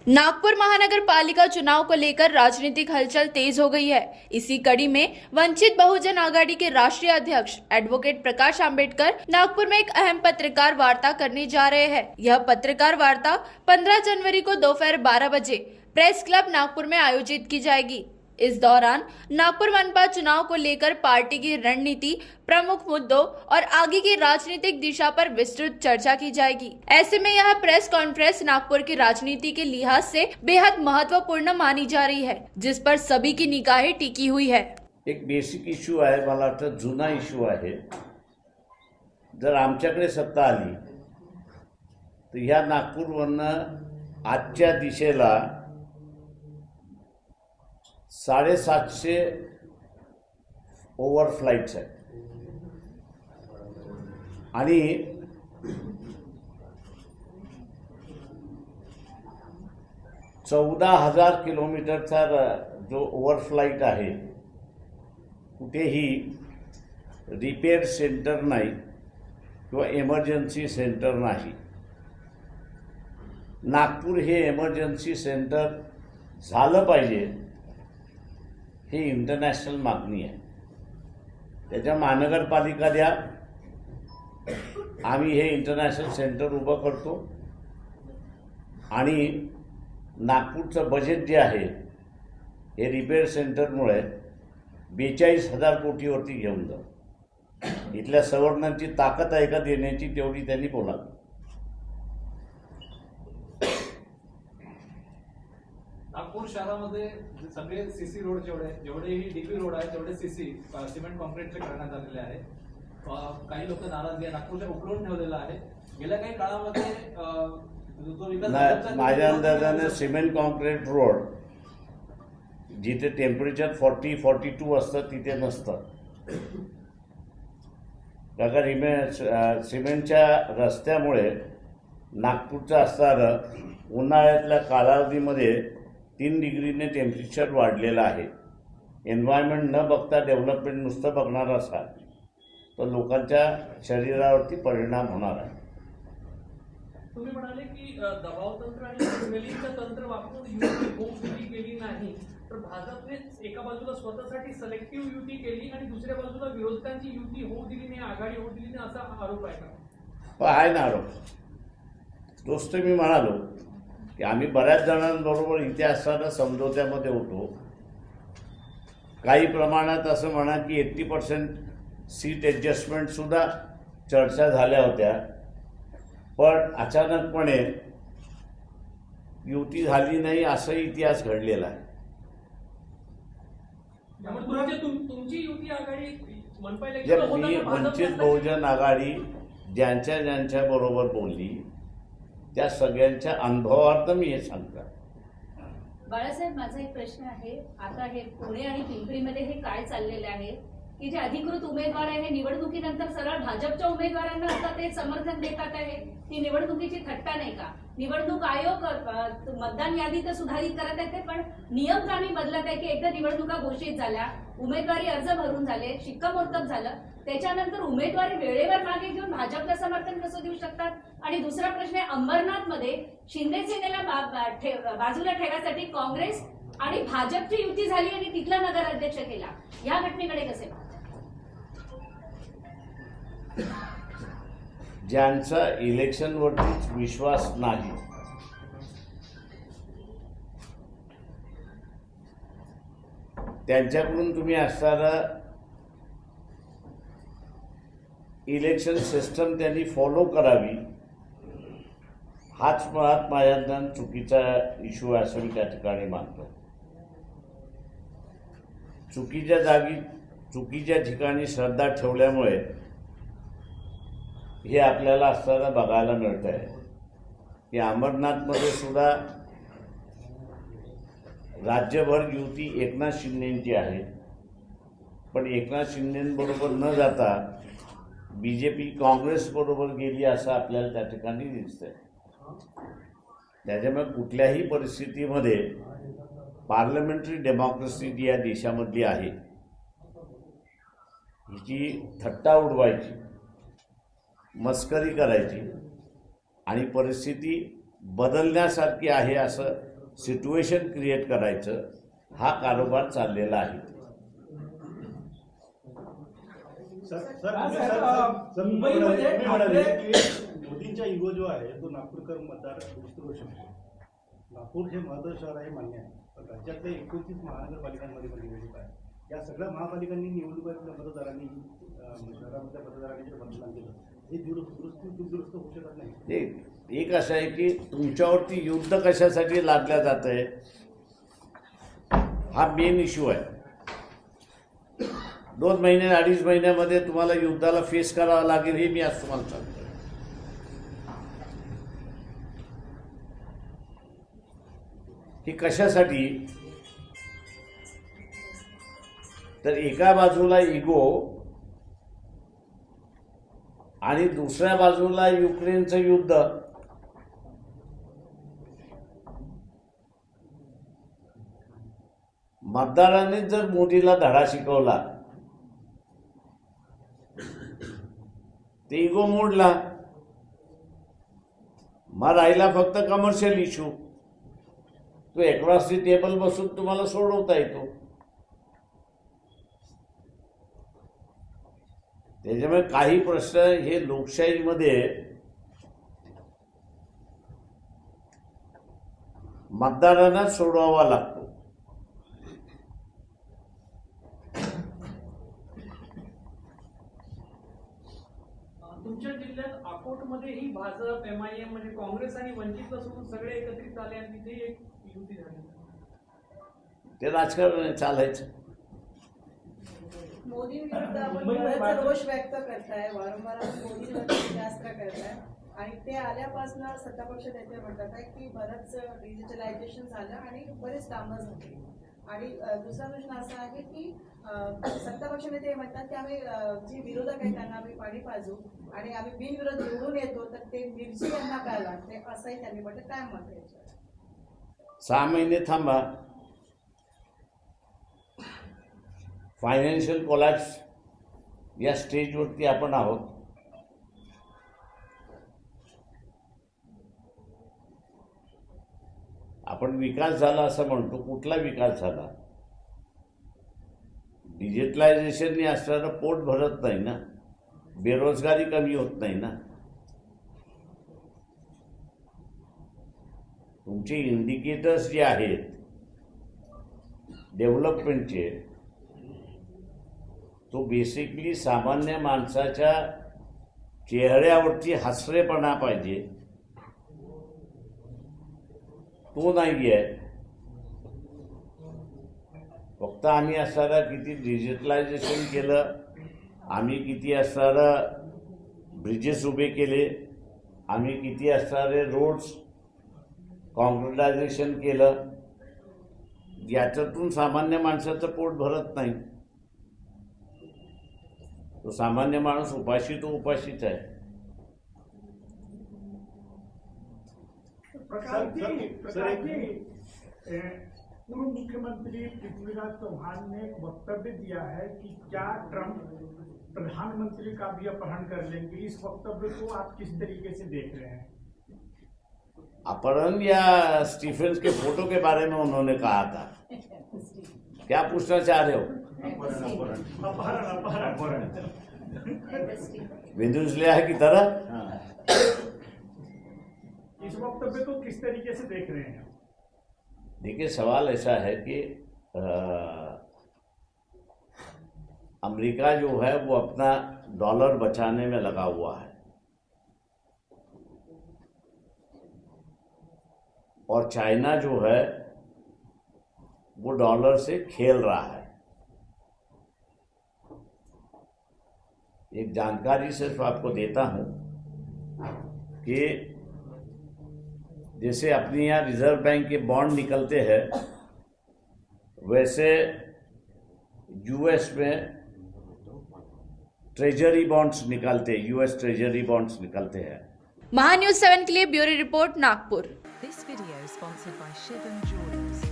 नागपुर महानगर पालिका चुनाव को लेकर राजनीतिक हलचल तेज हो गई है। इसी कड़ी में वंचित बहुजन आघाड़ी के राष्ट्रीय अध्यक्ष एडवोकेट प्रकाश आंबेडकर नागपुर में एक अहम पत्रकार वार्ता करने जा रहे हैं। यह पत्रकार वार्ता 15 जनवरी को दोपहर 12 बजे प्रेस क्लब नागपुर में आयोजित की जाएगी। इस दौरान नागपुर मनपा चुनाव को लेकर पार्टी की रणनीति, प्रमुख मुद्दों और आगे की राजनीतिक दिशा पर विस्तृत चर्चा की जाएगी। ऐसे में यह प्रेस कॉन्फ्रेंस नागपुर की राजनीति के लिहाज से बेहद महत्वपूर्ण मानी जा रही है, जिस पर सभी की निगाहें टिकी हुई है। एक बेसिक इश्यू आहे, मला वाटतं जुना इश्यू आहे। जर आमच्याकडे सत्ता आली तर ह्या नागपूरवरनं आजच्या दिशेला 750 ओव्हरफ्लाइट्स आहेत आणि 14,000 किलोमीटरचा जो ओव्हरफ्लाइट आहे, कुठेही रिपेअर सेंटर नाही किंवा इमर्जन्सी सेंटर नाही। नागपूर हे इमर्जन्सी सेंटर झालं पाहिजे, ही इंटरनॅशनल मागणी आहे। त्याच्या महानगरपालिका द्या, आम्ही हे इंटरनॅशनल सेंटर उभं करतो आणि नागपूरचं बजेट जे आहे हे रिपेअर सेंटरमुळे 42,000 कोटीवरती घेऊन जाऊ। इथल्या सवर्णांची ताकद आहे का देण्याची, तेवढी त्यांनी बोलावं। नागपूर शहरामध्ये सगळे सीसी रोड जेवढेही डीपी रोड आहे तेवढे सीसी सिमेंट कॉन्क्रीटचे करण्यात आलेले आहे। काही लोक नाराज आहे, नागपूरच्या उकळून ठेवलेला आहे। गेल्या काही काळामध्ये माझ्या अंदाजाने सिमेंट कॉन्क्रीट रोड जिथे टेम्परेचर 40-42 असतं तिथे नसतं। कारण सिमेंटच्या रस्त्यामुळे नागपूरचं असणारं उन्हाळ्यातल्या कालावधीमध्ये 3 डिग्रीने टेम्परेचर वाढलेलं आहे। एन्व्हायरमेंट न बघता डेव्हलपमेंट नुसतं बघणार असाल तर लोकांच्या शरीरावरती परिणाम होणार आहे। तुम्ही म्हणाले की दबाव तंत्र आणि सिग्नलिंगचं तंत्र वापरून युती केली नाही, तर भाजपने एका बाजूला स्वतःसाठी सिलेक्टिव्ह युती केली आणि दुसऱ्या बाजूला विरोधकांची युती होऊ दिली नाही, आघाडी होऊ दिली नाही, असा आरोप आहे का? आहे ना आरोप। तोच तर मी म्हणालो की आम्ही बऱ्याच जणांबरोबर इथे असताना समझोत्यामध्ये होतो। काही प्रमाणात असं म्हणा की 80% सीट ॲडजस्टमेंट सुद्धा चर्चा झाल्या होत्या, पण अचानकपणे युती झाली नाही असा इतिहास घडलेला आहे। तुमची युती आघाडी मी वंचित बहुजन आघाडी ज्यांच्या बरोबर बोलली त्या सगळ्यांच्या अनुभवार्थ मी हे सांगतो। बाळासाहेब, माझा एक प्रश्न आहे। आता हे पुणे आणि पिंपरीमध्ये हे काय चाललेले आहे की जे अधिकृत उमेदवार आहे निवडणुकीनंतर सरळ भाजपच्या उमेदवारांना आता ते समर्थन देतात आहे, ती निवडणुकीची थट्टा नाही का? निवडणूक आयोग मतदान यादी तर सुधारित करत आहे, पण नियम कामी बदलत आहे की एकदा निवडणुका घोषित झाल्या, उमेदवारी अर्ज भरून झाले, शिक्कामोर्तब झालं, त्याच्यानंतर उमेदवारी वेळेवर मागे घेऊन भाजपला समर्थन कसं देऊ शकतात? आणि दुसरा प्रश्न आहे, अंबरनाथमध्ये शिंदे सेनेला बाजूला ठेवण्यासाठी काँग्रेस आणि भाजपची युती झाली आणि तिथला नगराध्यक्ष केला, या घटनेकडे कसे पाहतात? ज्यांचा इलेक्शनवरतीच विश्वास नाही त्यांच्याकडून तुम्ही असणारा इलेक्शन सिस्टम त्यांनी फॉलो करावी, हाच मुळात माझ्या चुकीचा इश्यू आहे असं मी त्या ठिकाणी मानतो। चुकीच्या जागी चुकीच्या ठिकाणी श्रद्धा ठेवल्यामुळे हे आपल्याला असताना बघायला मिळत आहे की अमरनाथमध्ये सुद्धा राज्यभर युती एकनाथ शिंदेची आहे, पण एकनाथ शिंदेबरोबर न जाता बीजेपी काँग्रेस बरोबर गेली असं आपल्याला त्या ठिकाणी दिसतंय। त्याच्यामुळे कुठल्याही परिस्थितीमध्ये पार्लमेंटरी डेमोक्रेसी जी या देशामधली आहे हिची थट्टा उडवायची, मस्करी करायची आणि परिस्थिती बदलण्यासारखी आहे असं सिच्युएशन क्रिएट करायचं हा कारभार चाललेला आहे. मुंबईमध्ये म्हणाले की मोदींचा इगो जो आहे तो नागपूरकर मतदार दुरुस्त करू शकतो. नागपूर हे महत्त्वाचं शहर आहे मान्य आहे, पण राज्यातल्या 29 महानगरपालिकांमध्ये निवडणूक आहे. या सगळ्या महापालिकांनी निवडणुकीतल्या मतदारांनी शहरामधल्या मतदारांनी जर मतदान केलं हे दुरुस्त होऊ शकत नाही. एक असं आहे की तुमच्यावरती युद्ध कशासाठी लादल्या जात आहे हा मेन इश्यू आहे. 2 महिने 2.5 महिन्यामध्ये तुम्हाला युद्धाला फेस करावं लागेल हे मी आज तुम्हाला सांगतो. ही कशासाठी तर एका बाजूला इगो आणि दुसऱ्या बाजूला युक्रेनचं युद्ध. मतदारांनी जर मोदीला धडा शिकवला ते इगो मोडला, मग राहिला फक्त कमर्शियल इश्यू. तो अक्रॉस दी टेबल बसून तुम्हाला सोडवता येतो. त्याच्यामुळे काही प्रश्न हे लोकशाहीमध्ये मतदारांना सोडवावा लागतो. तुमच्या जिल्ह्यात अकोटमध्येही भाजप MIM म्हणजे काँग्रेस आणि वंचित सोडून सगळे एकत्रित आले आणि तिथे एक युती झाली. ते राजकारण चालायचं. मोदी विरुद्ध आपण बराच रोष व्यक्त करताय, वारंवार मोदींवर टीकास्त्र करताय आणि ते आल्यापासून सत्तापक्ष नेते म्हणतात आहे की बरंच डिजिटलायझेशन झालं आणि बरेच कामं झाली. आणि दुसरा प्रश्न असा आहे की सत्तापक्ष नेते म्हणतात की आम्ही जे विरोधक आहेत त्यांना आम्ही पाणी पाजू आणि आम्ही बिनविरोध निवडून येतो तर ते मिरची यांना काय लागते असंही त्यांनी म्हटलं. काय मत आहे याच्यावर? 6 महिने थांबा. फायनान्शियल कोलॅप्स या स्टेजवरती आपण आहोत. आपण विकास झाला असं म्हणतो. कुठला विकास झाला? डिजिटलायझेशनने असणारं पोट भरत नाही ना, बेरोजगारी कमी होत नाही ना. तुमचे इंडिकेटर्स जे आहेत डेव्हलपमेंटचे तो बेसिकली सामान्य माणसाच्या चेहऱ्यावरती हसरेपणा पाहिजे, तो नाही आहे. फक्त आम्ही असणारा किती डिजिटलायझेशन केलं, आम्ही किती असणारं ब्रिजेस उभे केले, आम्ही किती असणारे रोड्स कॉन्क्रिटायझेशन केलं, याच्यातून सामान्य माणसाचं पोट भरत नाही. तो सामान्य माणूस उपाशी तो उपाशीच आहे. पूर्व मुख्यमंत्री पृथ्वीराज चौहान ने एक वक्तव्य दिया है कि क्या ट्रंप प्रधानमंत्री का भी अपहरण कर लेंगे. इस वक्तव्य को आप किस तरीके से देख रहे हैं? अपहरण या स्टीफेंस के फोटो के बारे में उन्होंने कहा था. क्या पूछना चाह रहे हो? अपहरण वेनेजुएला की तरह. इस वक्तव्य को किस तरीके से देख रहे हैं? देखिए, सवाल ऐसा है कि अमेरिका जो है वो अपना डॉलर बचाने में लगा हुआ है और चाइना जो है वो डॉलर से खेल रहा है. एक जानकारी सिर्फ आपको देता हूं कि जैसे अपने यहाँ रिजर्व बैंक के बॉन्ड निकलते हैं वैसे यूएस में ट्रेजरी बॉन्ड्स निकलते हैं, यूएस ट्रेजरी बॉन्ड्स निकलते हैं. महान्यूज 7 के लिए bureau report Nagpur. This video is sponsored by Shivam Jewelers.